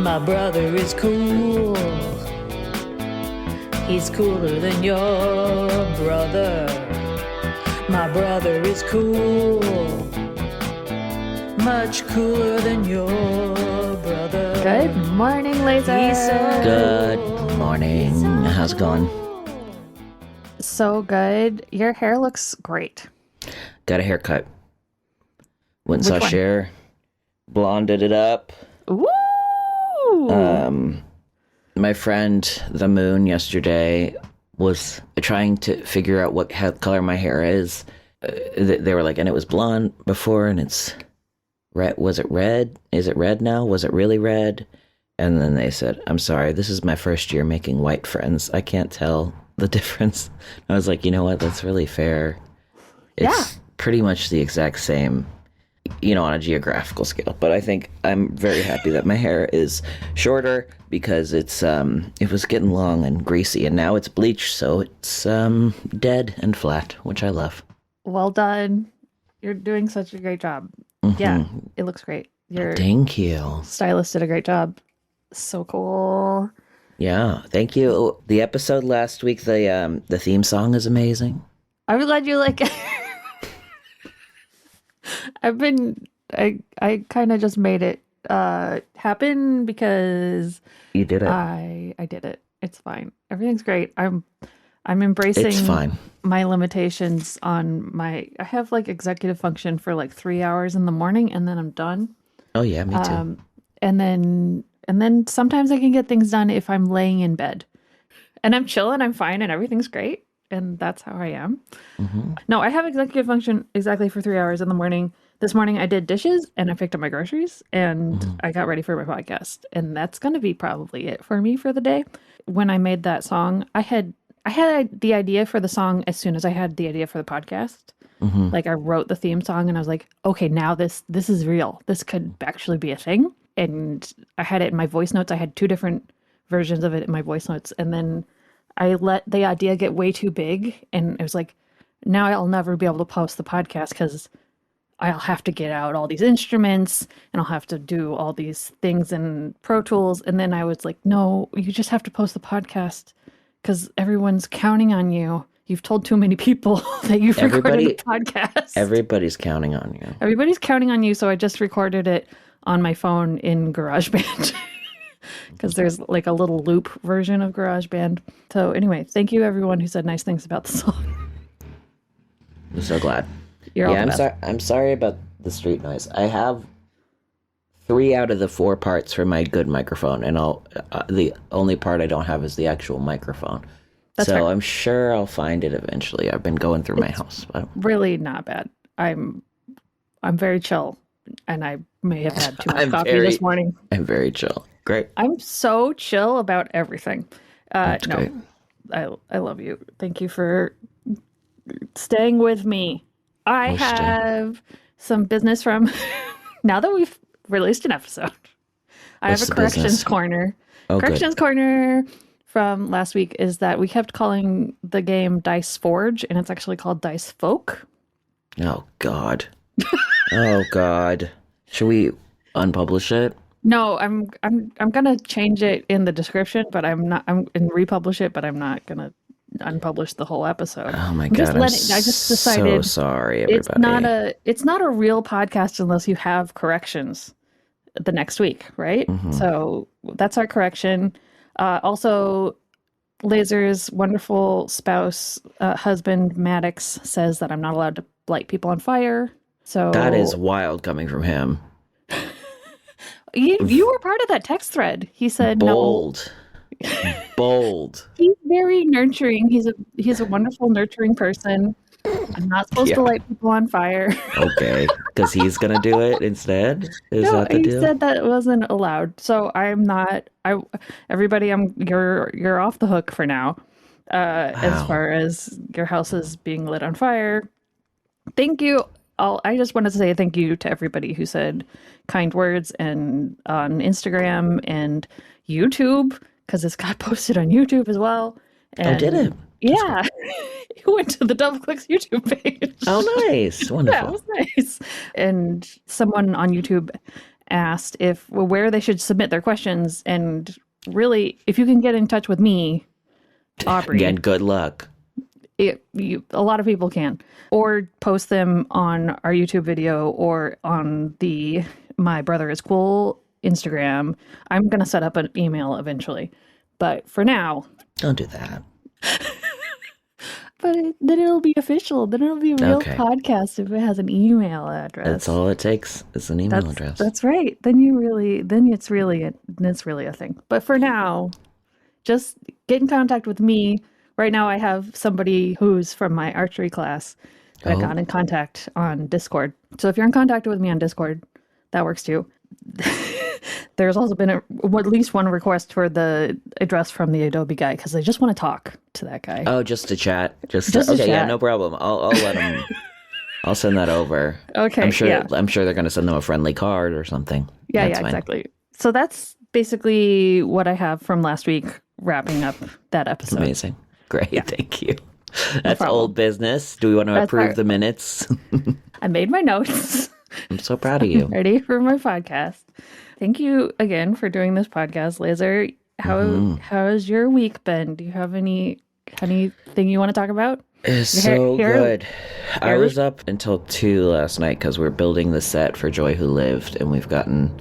My brother is cool. He's cooler than your brother. My brother is cool. Much cooler than your brother. Good morning, Laser. Good morning. How's it going? So good. Your hair looks great. Got a haircut. Went and saw Cher. Blonded it up. Woo! My friend, the Moon, yesterday was trying to figure out what color my hair is. They were like, and it was blonde before, and it's red. Was it red? Is it red now? Was it really red? And then they said, I'm sorry, this is my first year making white friends. I can't tell the difference. I was like, you know what? That's really fair. It's pretty much the exact same, on a geographical scale. But I think I'm very happy that my hair is shorter because it was getting long and greasy, and now it's bleached, so it's dead and flat, which I love. Well done. You're doing such a great job. Mm-hmm. Yeah, it looks great. Thank you. Stylist did a great job. So cool. Yeah, thank you. The episode last week, the theme song is amazing. I'm glad you like it. I kind of just made it happen because you did it. I did it. It's fine. Everything's great. I'm embracing it's fine. My limitations on I have like executive function for like 3 hours in the morning and then I'm done. Oh yeah, me too. And then sometimes I can get things done if I'm laying in bed and I'm chill and I'm fine and everything's great. And that's how I am. Mm-hmm. No, I have executive function exactly for 3 hours in the morning. This morning I did dishes and I picked up my groceries and I got ready for my podcast. And that's going to be probably it for me for the day. When I made that song, I had the idea for the song as soon as I had the idea for the podcast. Mm-hmm. Like I wrote the theme song and I was like, okay, now this is real. This could actually be a thing. And I had it in my voice notes. I had 2 different versions of it in my voice notes. And then I let the idea get way too big. And it was like, now I'll never be able to post the podcast because I'll have to get out all these instruments and I'll have to do all these things in Pro Tools. And then I was like, no, you just have to post the podcast because everyone's counting on you. You've told too many people that you've recorded a podcast. Everybody's counting on you. Everybody's counting on you. So I just recorded it on my phone in GarageBand because there's like a little loop version of GarageBand. So anyway, thank you everyone who said nice things about the song. I'm so glad. I'm sorry about the street noise. I have 3 out of the 4 parts for my good microphone, and the only part I don't have is the actual microphone. That's so fair. I'm sure I'll find it eventually. I've been going through my house. But really not bad. I'm very chill, and I may have had too much coffee this morning. I'm very chill. Great. I'm so chill about everything. That's great. I love you. Thank you for staying with me. I have some business from now that we've released an episode. I have a corrections corner. Corrections corner from last week is that we kept calling the game Dice Forge, and it's actually called Dice Folk. Oh God. Oh God. Should we unpublish it? No, I'm gonna change it in the description, but I'm and republish it, but I'm not gonna unpublish the whole episode. Oh my God! I just decided. So sorry, everybody. It's not a real podcast unless you have corrections the next week, right? Mm-hmm. So that's our correction. Also, Laser's wonderful spouse, husband Maddox says that I'm not allowed to light people on fire. So that is wild coming from him. You were part of that text thread. He said bold. Bold. He's very nurturing. He's a wonderful, nurturing person. I'm not supposed to light people on fire. Okay, because he's gonna do it instead. No, he said that it wasn't allowed. So I'm not. Everybody, you're off the hook for now. Wow. As far as your house is being lit on fire. Thank you. I just wanted to say thank you to everybody who said kind words and on Instagram and YouTube, because it's got posted on YouTube as well. And did it? Yeah. It went to the Doubleclicks YouTube page. Oh, nice. Wonderful. Yeah, it was nice. And someone on YouTube asked where they should submit their questions. And really, if you can get in touch with me, Aubrey. Again, good luck. A lot of people can. Or post them on our YouTube video or on the My Brother is Cool Instagram. I'm going to set up an email eventually. But for now... Don't do that. But then it'll be official. Then it'll be a real podcast if it has an email address. That's all it takes is an email address. That's right. Then it's really a thing. But for now, just get in contact with me. Right now I have somebody who's from my archery class that got in contact on Discord. So if you're in contact with me on Discord, that works too. There's also been at least one request for the address from the Adobe guy because I just want to talk to that guy. Oh, just to chat. Just to okay, chat. Yeah, no problem. I'll let him. I'll send that over. Okay, I'm sure they're going to send them a friendly card or something. Yeah, exactly. So that's basically what I have from last week, wrapping up that episode. Amazing. Great, thank you. That's old business. Do we want to approve the minutes? I made my notes. I'm so proud of you. Ready for my podcast. Thank you again for doing this podcast, Laser. How's your week been? Do you have anything you want to talk about? It's so good. I was up until 2 last night because we're building the set for Joy Who Lived, and we've gotten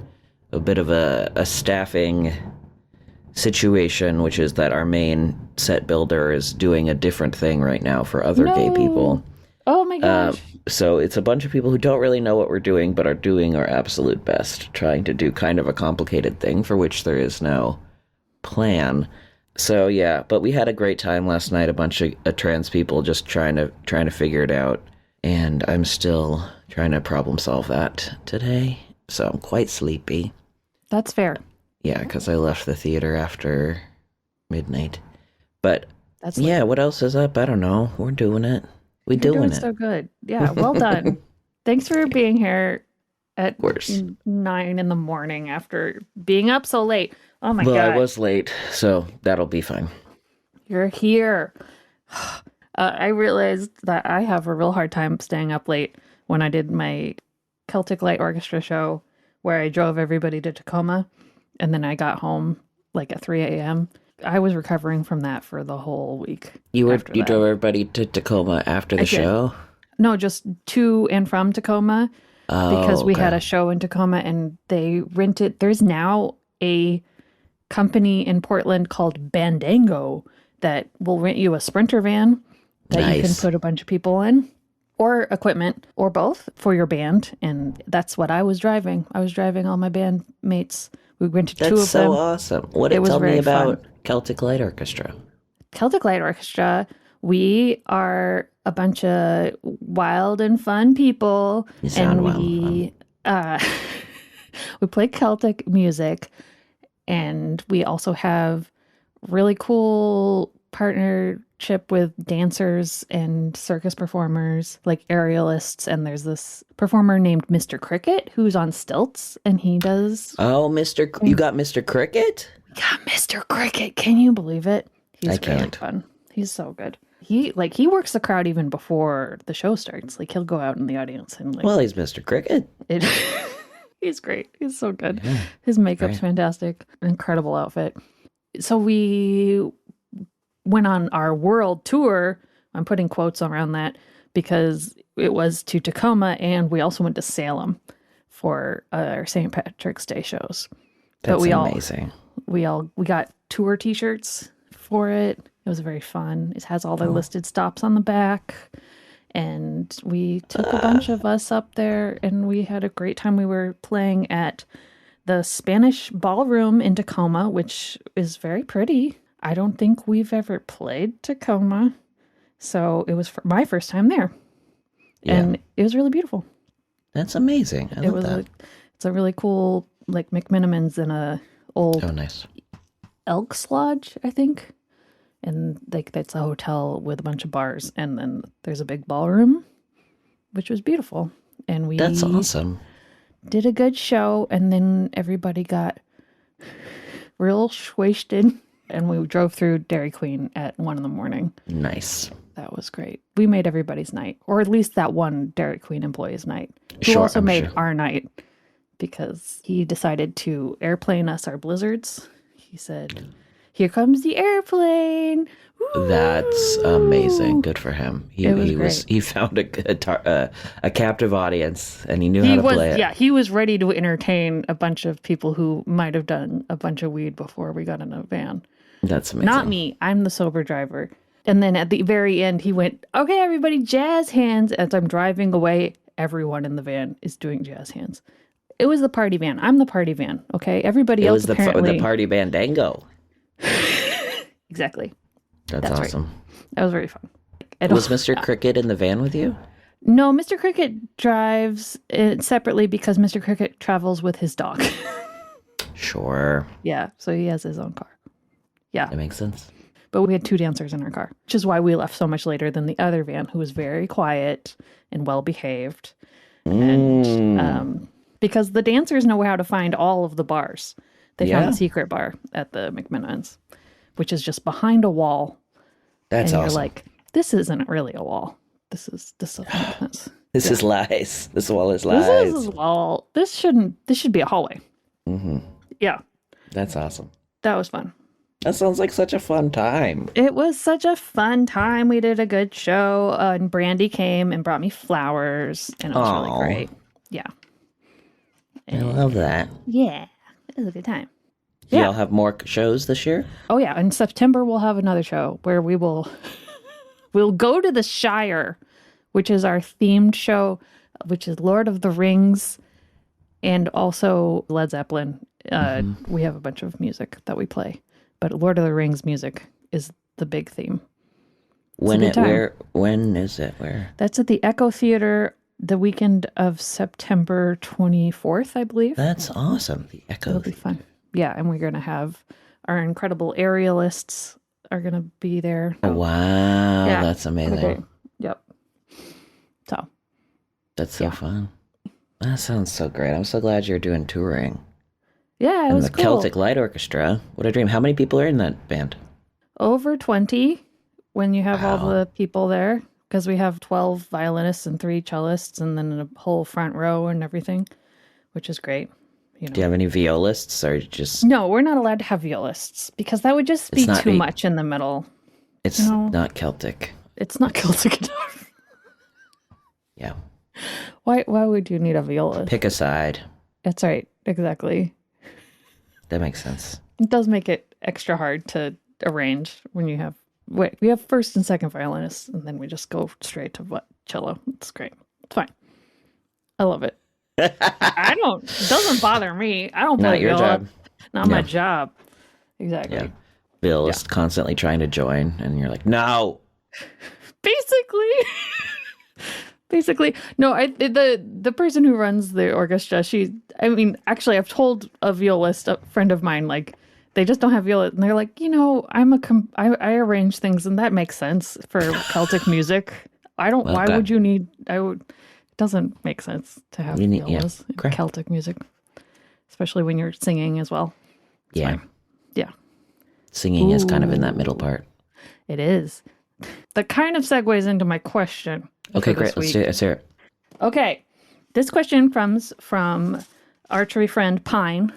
a bit of a staffing situation, which is that our main set builder is doing a different thing right now for other gay people. Oh my gosh. So it's a bunch of people who don't really know what we're doing, but are doing our absolute best, trying to do kind of a complicated thing for which there is no plan. So yeah, but we had a great time last night, a bunch of trans people just trying to figure it out. And I'm still trying to problem solve that today. So I'm quite sleepy. That's fair. Yeah, because I left the theater after midnight. But that's what else is up? I don't know. We're doing it. We're doing it. So good. Yeah, well done. Thanks for being here at 9 in the morning after being up so late. Oh my God. Well, I was late, so that'll be fine. You're here. I realized that I have a real hard time staying up late when I did my Celtic Light Orchestra show where I drove everybody to Tacoma and then I got home like at 3 a.m. I was recovering from that for the whole week. You drove everybody to Tacoma after the show? No, just to and from Tacoma because we had a show in Tacoma and they rented. There's now a company in Portland called Bandango that will rent you a Sprinter van that you can put a bunch of people in or equipment or both for your band. And that's what I was driving. I was driving all my bandmates. We rented 2 of them. That's so awesome. Tell me about Celtic Light Orchestra. Celtic Light Orchestra, we are a bunch of wild and fun people. You sound wild and fun. We play Celtic music, and we also have really cool partnership with dancers and circus performers, like aerialists. And there's this performer named Mr. Cricket who's on stilts, and he does. Oh, you got Mr. Cricket? Yeah, Mr. Cricket. Can you believe it? He's really fun. He's so good. He works the crowd even before the show starts. Like he'll go out in the audience and well, he's Mr. Cricket. He's great. He's so good. Yeah, his makeup's fantastic. Incredible outfit. So we went on our world tour. I'm putting quotes around that because it was to Tacoma, and we also went to Salem for our St. Patrick's Day shows. That's amazing. We got tour T-shirts for it. It was very fun. It has all the listed stops on the back. And we took a bunch of us up there, and we had a great time. We were playing at the Spanish Ballroom in Tacoma, which is very pretty. I don't think we've ever played Tacoma. So it was my first time there. Yeah. And it was really beautiful. That's amazing. I love that. It's a really cool, like McMinimans in a old nice Elks Lodge, I think. And like that's a hotel with a bunch of bars, and then there's a big ballroom, which was beautiful. And that's awesome. Did a good show, and then everybody got real wasted, and we drove through Dairy Queen at 1 a.m. Nice. That was great. We made everybody's night, or at least that one Dairy Queen employee's night, who also made our night, because he decided to airplane us our blizzards. He said, "Here comes the airplane." Woo! That's amazing. Good for him. He found a captive audience, and he knew how to play it. Yeah, he was ready to entertain a bunch of people who might have done a bunch of weed before we got in a van. That's amazing. Not me. I'm the sober driver. And then at the very end, he went, "Okay, everybody, jazz hands." As I'm driving away, everyone in the van is doing jazz hands. It was the party van. I'm the party van. Okay, everybody else apparently. The party bandango. Exactly. That's awesome. Right. That was very fun. Was Mr. Cricket in the van with you? No, Mr. Cricket drives it separately because Mr. Cricket travels with his dog. Sure. Yeah, so he has his own car. Yeah. That makes sense. But we had 2 dancers in our car, which is why we left so much later than the other van, who was very quiet and well-behaved. And because the dancers know how to find all of the bars. They found a secret bar at the McMillan's, which is just behind a wall. That's and awesome. You're like, this isn't really a wall. This doesn't make sense. This is lies. This wall is lies. This is a wall. This should be a hallway. Mm-hmm. Yeah. That's awesome. That was fun. That sounds like such a fun time. It was such a fun time. We did a good show, and Brandy came and brought me flowers, and it was really great. Yeah. I love that. Yeah. It was a good time. Do Yeah. y'all have more shows this year? Oh, yeah. In September, we'll have another show where we'll go to the Shire, which is our themed show, which is Lord of the Rings and also Led Zeppelin. We have a bunch of music that we play, but Lord of the Rings music is the big theme. When is it? Where? That's at the Echo Theater the weekend of September 24th, I believe. That's awesome. The Echo. It'll be fun. Yeah, and we're going to have our incredible aerialists are going to be there. Oh, wow, Yeah, that's amazing. okay. Yep. So. That's so fun. That sounds so great. I'm so glad you're doing touring. Yeah, it and was the cool. Celtic Light Orchestra. What a dream. How many people are in that band? Over 20 when you have all Wow. the people there, because we have 12 violinists and 3 cellists and then a whole front row and everything, which is great. You know. Do you have any violists or just... No, we're not allowed to have violists because that would just be too much in the middle. It's not Celtic. It's not Celtic enough. Yeah. Why would you need a viola? Pick a side. That's right. Exactly. That makes sense. It does make it extra hard to arrange when you have... we have first and second violinists, and then we just go straight to cello. It's great. It's fine. I love it. It doesn't bother me. I don't play Not your viola. job. Not my job. Exactly. Yeah. Violist constantly trying to join, and you're like, no. Basically, no. The person who runs the orchestra, actually, I've told a violist, a friend of mine, like they just don't have viola, and they're like, I arrange things, and that makes sense for Celtic music. Why would you need? It doesn't make sense to have violas in Celtic music, especially when you're singing as well. It's fine. Yeah. Singing is kind of in that middle part. It is. That kind of segues into my question. Okay, great. Let's hear it. Okay. This question comes from archery friend Pine.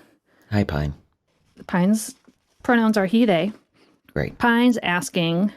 Hi, Pine. Pine's pronouns are he, they. Great. Pine's asking,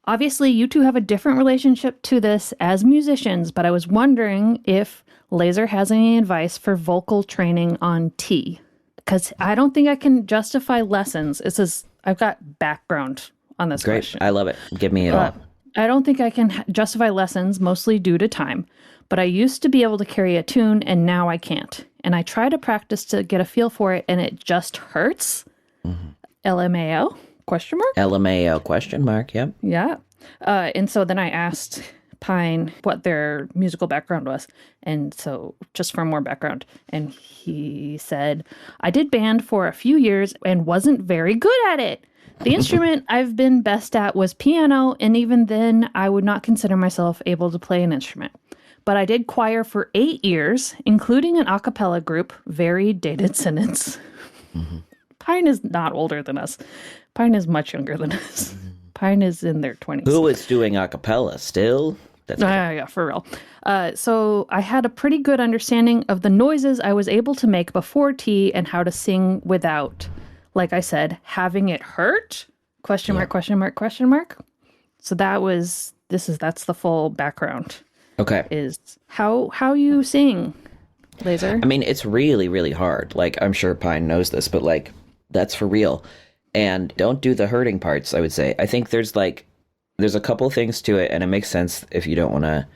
obviously you two have a different relationship to this as musicians, but I was wondering if Laser has any advice for vocal training on T. Because I don't think I can justify lessons. It says, I've got background on this question. I love it. Give me it all. I don't think I can justify lessons, mostly due to time. But I used to be able to carry a tune, and now I can't. And I try to practice to get a feel for it, and it just hurts. Mm-hmm. LMAO? Question mark? LMAO? Question mark? Yep. Yeah. And so then I asked Pine what their musical background was. And so just for more background. And he said, I did band for a few years and wasn't very good at it. The instrument I've been best at was piano, and even then, I would not consider myself able to play an instrument. But I did choir for 8 years, including an a cappella group, very dated sentence. Mm-hmm. Pine is not older than us. Pine is much younger than us. Pine is in their 20s. Who is doing a cappella still? That's good. Yeah, for real. So I had a pretty good understanding of the noises I was able to make before tea and how to sing without, like I said, having it hurt? Question mark, question mark, question mark. So that's the full background. Okay. Is how you sing, Laser. I mean, it's really, really hard. Like, I'm sure Pine knows this, but like, that's for real. And don't do the hurting parts, I would say. I think there's a couple things to it, and it makes sense if you don't want to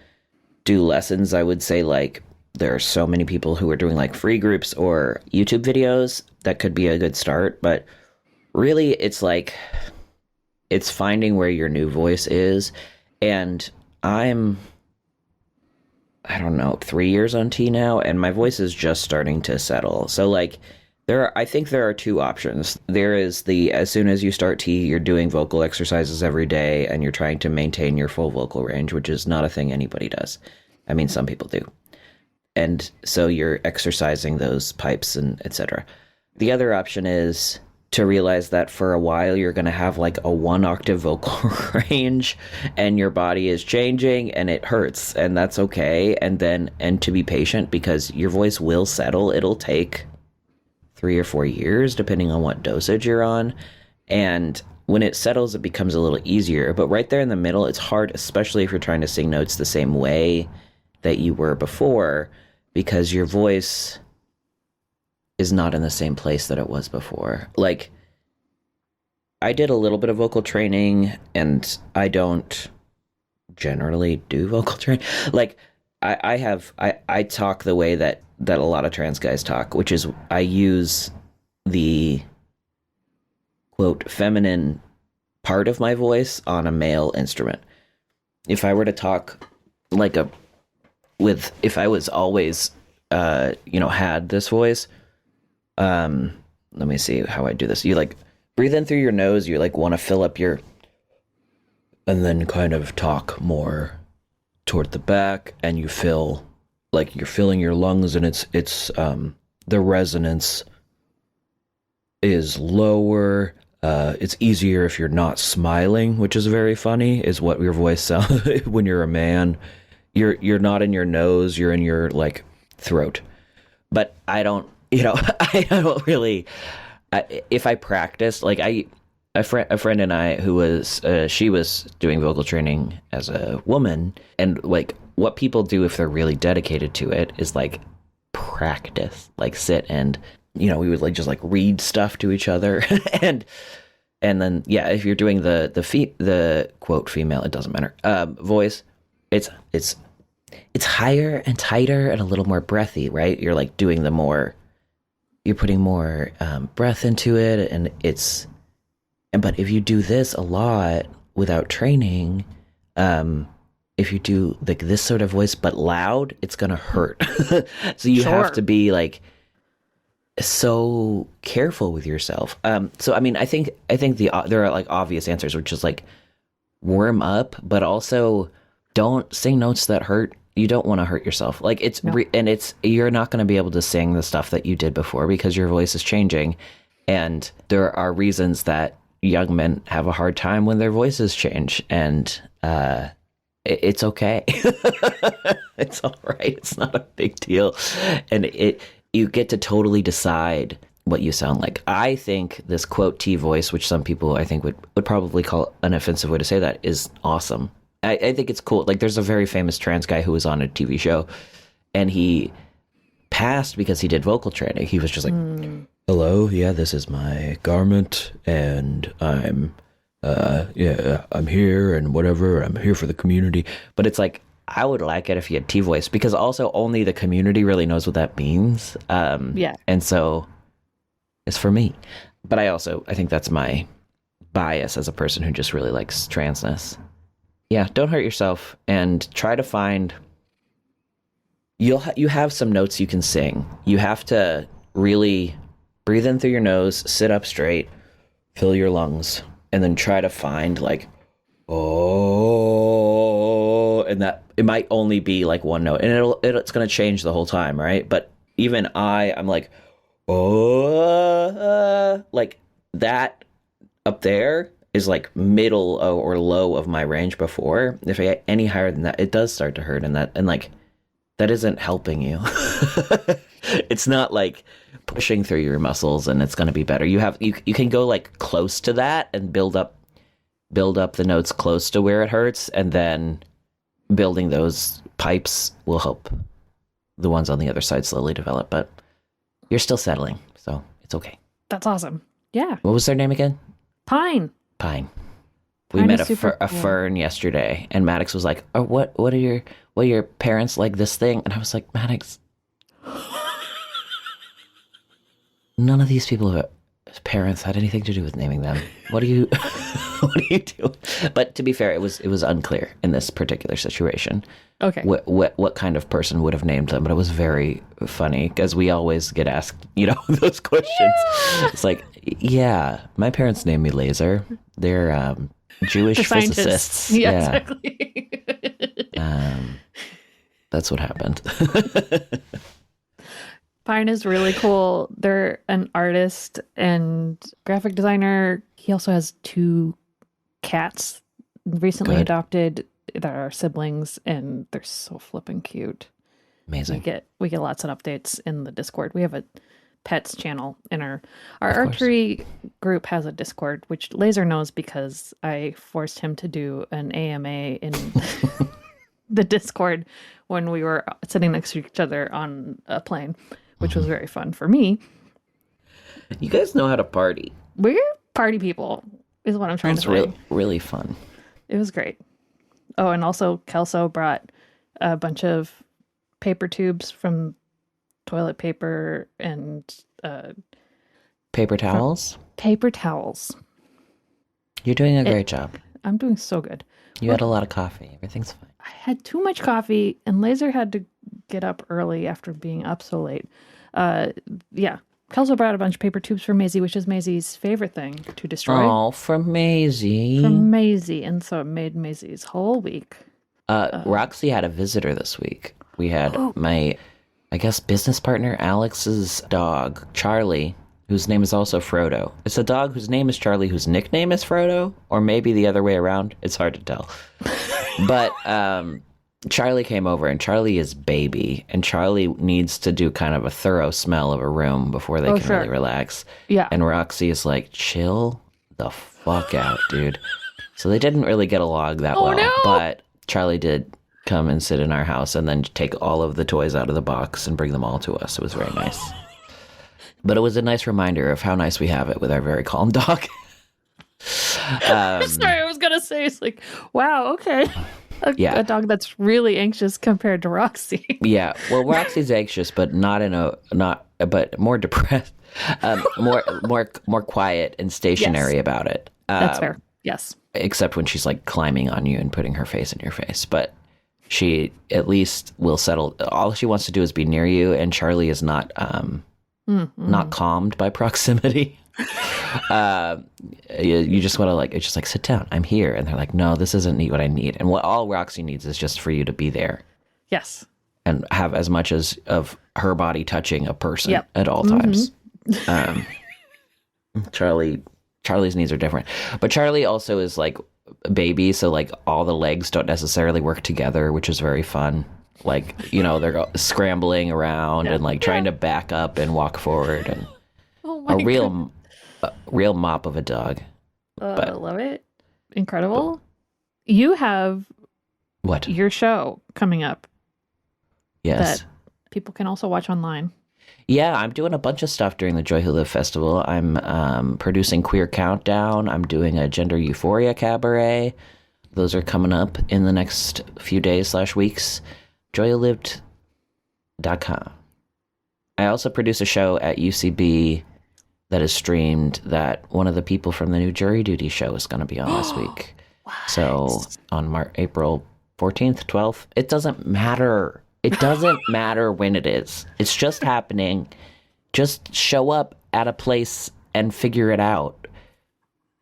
do lessons. I would say, like, there are so many people who are doing like free groups or YouTube videos. That could be a good start. But really, it's like, it's finding where your new voice is. And I don't know, 3 years on T now, and my voice is just starting to settle. So like, I think there are two options. There is as soon as you start T, you're doing vocal exercises every day and you're trying to maintain your full vocal range, which is not a thing anybody does. I mean, some people do. And so you're exercising those pipes and etc. The other option is to realize that for a while you're going to have like a 1-octave vocal range and your body is changing and it hurts, and that's okay. And to be patient, because your voice will settle. It'll take 3 or 4 years, depending on what dosage you're on. And when it settles, it becomes a little easier. But right there in the middle, it's hard, especially if you're trying to sing notes the same way that you were before, because your voice is not in the same place that it was before. Like, I did a little bit of vocal training, and I don't generally do vocal training. Like, I talk the way that a lot of trans guys talk, which is I use the quote feminine part of my voice on a male instrument. If I were to talk like if I was always had this voice, let me see how I do this. You like breathe in through your nose, you like want to fill up and then kind of talk more toward the back, and you feel like you're filling your lungs, and it's the resonance is lower. It's easier if you're not smiling, which is very funny, is what your voice sounds when you're a man. You're not in your nose, you're in your like throat. But I don't, I don't really. If I practice, like a friend and I who was she was doing vocal training as a woman, and like what people do if they're really dedicated to it is like practice, like sit and we would like just like read stuff to each other and then if you're doing the quote female, it doesn't matter, voice, it's higher and tighter and a little more breathy, right? You're like doing you're putting more breath into it, but if you do this a lot without training, if you do like this sort of voice but loud, it's gonna hurt. So you have to be like so careful with yourself. So I mean, I think there are like obvious answers, which is like warm up, but also don't sing notes that hurt. You don't want to hurt yourself. Like you're not going to be able to sing the stuff that you did before because your voice is changing, and there are reasons that young men have a hard time when their voices change, and it's okay. It's all right. It's not a big deal, and you get to totally decide what you sound like. I think this quote T voice, which some people I think would probably call an offensive way to say that, is awesome. I think it's cool. Like, there's a very famous trans guy who was on a TV show, and he passed because he did vocal training. He was just like, hello, yeah, this is my garment, and I'm here, and whatever, I'm here for the community. But it's like, I would like it if he had T voice, because also only the community really knows what that means. And so it's for me. But I think that's my bias as a person who just really likes transness. Yeah, don't hurt yourself, and try to find. You have some notes you can sing. You have to really breathe in through your nose, sit up straight, fill your lungs, and then try to find like, oh, and that it might only be like one note, and it's going to change the whole time, right? But even I'm like, oh, like that up there, is like middle or low of my range before. If I get any higher than that, it does start to hurt, and like that isn't helping you. It's not like pushing through your muscles and it's going to be better. You can go like close to that and build up the notes close to where it hurts, and then building those pipes will help the ones on the other side slowly develop. But you're still settling, so it's okay. That's awesome. Yeah. What was their name again? Pine. We Pine met is a super cool. fern yesterday, and Maddox was like, "Oh, what are your parents like this thing?" And I was like, "Maddox, none of these people parents had anything to do with naming them. What are you doing?" But to be fair, it was unclear in this particular situation. Okay. What kind of person would have named them? But it was very funny because we always get asked, those questions. Yeah. It's like, yeah, my parents named me Laser. They're Jewish They're physicists. Yeah, exactly. That's what happened. Pine is really cool. They're an artist and graphic designer. He also has 2 cats recently adopted that are siblings, and they're so flipping cute. Amazing. We get lots of updates in the Discord. We have a pets channel in our archery group has a Discord, which Laser knows because I forced him to do an AMA in the Discord when we were sitting next to each other on a plane, which was very fun for me. You guys know how to party. We're party people, is what I'm trying to say. It's really fun. It was great. Oh, and also Kelso brought a bunch of paper tubes from toilet paper and paper towels. Paper towels. You're doing a great job. I'm doing so good. You had a lot of coffee. Everything's fine. I had too much coffee, and Laser had to get up early after being up so late. Yeah. Kelso brought a bunch of paper tubes for Maisie, which is Maisie's favorite thing to destroy. Oh, from Maisie. From Maisie, and so it made Maisie's whole week. Roxy had a visitor this week. We had my, I guess, business partner, Alex's dog, Charlie, whose name is also Frodo. It's a dog whose name is Charlie, whose nickname is Frodo, or maybe the other way around. It's hard to tell. But Charlie came over, and Charlie is baby, and Charlie needs to do kind of a thorough smell of a room before they can really relax. Yeah. And Roxy is like, chill the fuck out, dude. So they didn't really get along that well. No. But Charlie did come and sit in our house and then take all of the toys out of the box and bring them all to us. It was very nice. But it was a nice reminder of how nice we have it with our very calm dog. Sorry, I was going to say, it's like, wow, okay. A dog that's really anxious compared to Roxy. Yeah. Well, Roxy's anxious, but but more depressed, more quiet and stationary about it. That's fair. Yes. Except when she's like climbing on you and putting her face in your face. But she at least will settle. All she wants to do is be near you. And Charlie is not calmed by proximity. You just want to it's just like, sit down, I'm here. And they're like, no, this isn't what I need. And what all Roxy needs is just for you to be there. Yes. And have as much of her body touching a person at all times. Charlie's needs are different. But Charlie also is like a baby, so like all the legs don't necessarily work together, which is very fun. Like, they're scrambling around and like trying to back up and walk forward, and a real mop of a dog. I love it. Incredible. You have what? Your show coming up. Yes. That people can also watch online. Yeah, I'm doing a bunch of stuff during the Joy Who Live Festival. I'm producing Queer Countdown. I'm doing a Gender Euphoria Cabaret. Those are coming up in the next few days / weeks. joyolived.com. I also produce a show at UCB that is streamed that one of the people from the new Jury Duty show is going to be on this week. What? So on April 14th, 12th, it doesn't matter. It doesn't matter when it is. It's just happening. Just show up at a place and figure it out.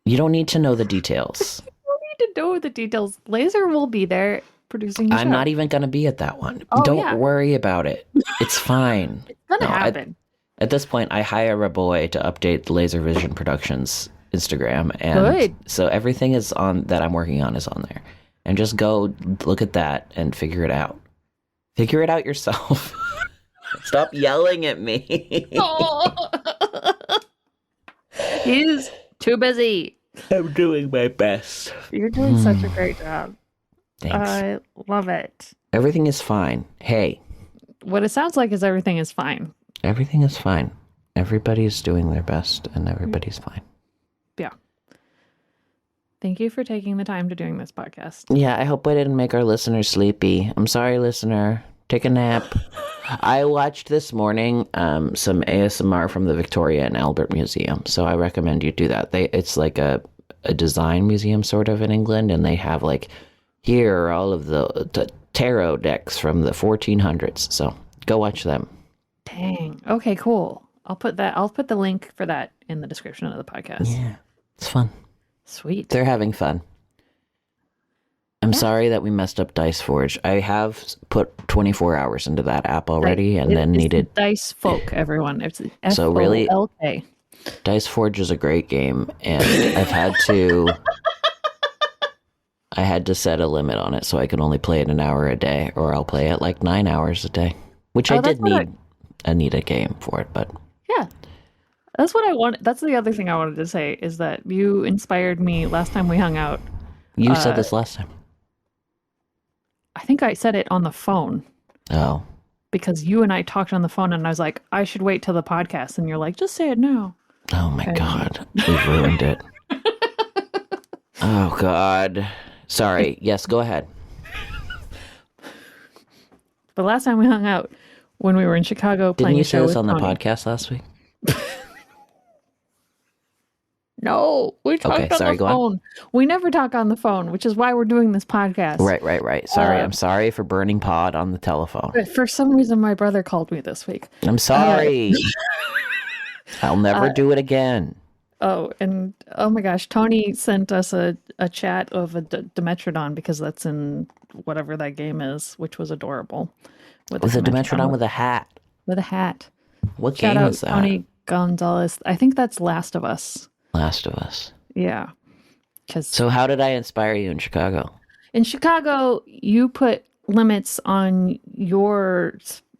You don't need to know the details. You don't need to know the details. Laser will be there producing the show. I'm not even going to be at that one. Don't worry about it. It's fine. It's going to happen. At this point, I hire a boy to update the Laser Vision Productions Instagram, and Good. so everything is on that I'm working on is on there. And just go look at that and figure it out. Figure it out yourself. Stop yelling at me. He's too busy. I'm doing my best. You're doing such a great job. Thanks. I love it. Everything is fine. Hey. What it sounds like is everything is fine. Everything is fine. Everybody's doing their best and everybody's fine. Yeah. Thank you for taking the time to doing this podcast. Yeah, I hope I didn't make our listeners sleepy. I'm sorry, listener. Take a nap. I watched this morning some ASMR from the Victoria and Albert Museum, so I recommend you do that. It's like a design museum sort of in England, and they have like, here are all of the tarot decks from the 1400s, so go watch them. Dang. Okay, cool. I'll put the link for that in the description of the podcast. Yeah, it's fun. Sweet. They're having fun. I'm sorry that we messed up Dice Forge. I have put 24 hours into that app already, and then needed Dice Folk. Everyone, it's So really- FOLK. Dice Forge is a great game, and I had to set a limit on it so I can only play it an hour a day, or I'll play it like 9 hours a day, which I did need. I need a game for it, but Yeah. That's what I want. That's the other thing I wanted to say is that you inspired me last time we hung out. you said this last time. I think I said it on the phone Oh, because you and I talked on the phone and I was like, I should wait till the podcast. And you're like, just say it now. oh my God, we've ruined it. Oh God, sorry. Yes, go ahead. But last time we hung out when we were in Chicago Didn't playing you a say show this with on the Tony. podcast last week? No, we talked Okay, on sorry, the go on. phone. We never talk on the phone, which is why we're doing this podcast. Right. Sorry, I'm sorry for burning pod on the telephone. But for some reason, my brother called me this week. I'm sorry. I'll never do it again. Oh, and oh my gosh, Tony sent us a chat of a Dimetrodon because that's in whatever that game is, which was adorable. With a Dimetrodon with a hat. With a hat. What Shout game out is that? Tony Gonzalez. I think that's Last of Us. Last of Us. Yeah. Because So how did I inspire you in Chicago? in Chicago, you put limits on your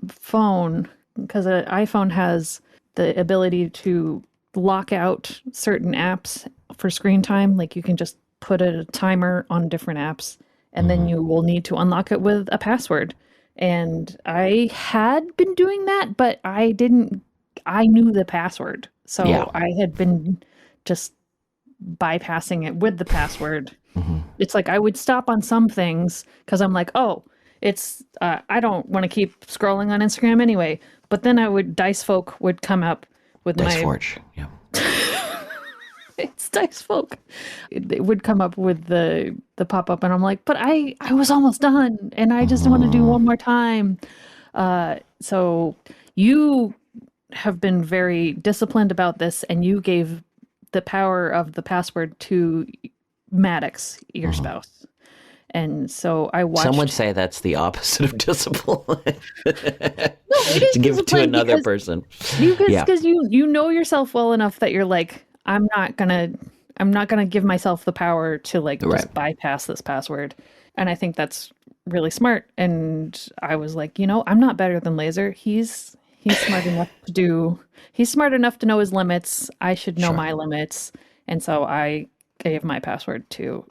phone because an iPhone has the ability to lock out certain apps for screen time. Like you can just put a timer on different apps and then you will need to unlock it with a password. And I had been doing that, but I knew the password. So Yeah. I had been just bypassing it with the password. It's like I would stop on some things because I'm like, oh, it's I don't want to keep scrolling on Instagram anyway. But then Dice Folk would come up with Dice my Forge. Yeah. it's Dice Folk. It would come up with the pop up, and I'm like, but I was almost done, and I just want to do one more time. So you have been very disciplined about this, and you gave the power of the password to Maddox, your spouse. And so I watched. Some would say that's the opposite of discipline. it is To give it to discipline another because- person. Because you know yourself well enough that you're like, I'm not gonna give myself the power to like just Right. bypass this password. And I think that's really smart. And I was like, I'm not better than Laser. He's smart enough to know his limits. I should know my limits. And so I gave my password to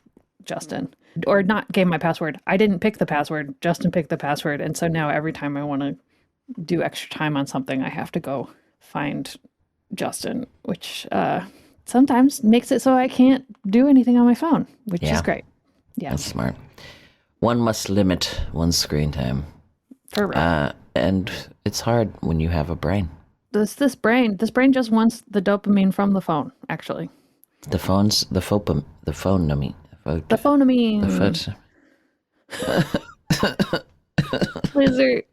Justin. Or not gave my password. I didn't pick the password. Justin picked the password. And so now every time I want to do extra time on something, I have to go find Justin, which sometimes makes it so I can't do anything on my phone, which is great. Yeah, That's smart. One must limit one's screen time. for real. And it's hard when you have a brain. This brain just wants the dopamine from the phone, actually. The phonemy. The phonemine. Lizard,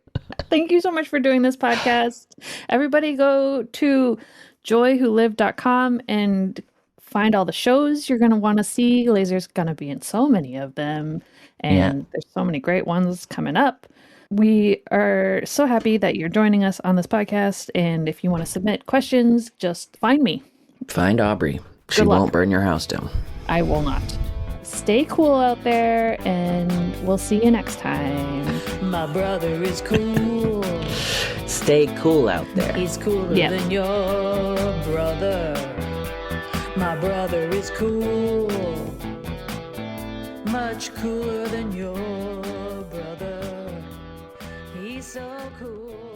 thank you so much for doing this podcast. Everybody go to joywholive.com and find all the shows you're going to want to see. Laser's going to be in so many of them, and there's so many great ones coming up. We are so happy that you're joining us on this podcast, and if you want to submit questions, just find me. Find Aubrey. She luck. won't burn your house down. I will not. Stay cool out there, and we'll see you next time. My brother is cool. Stay cool out there. He's cooler than your brother. My brother is cool. Much cooler than your brother. He's so cool.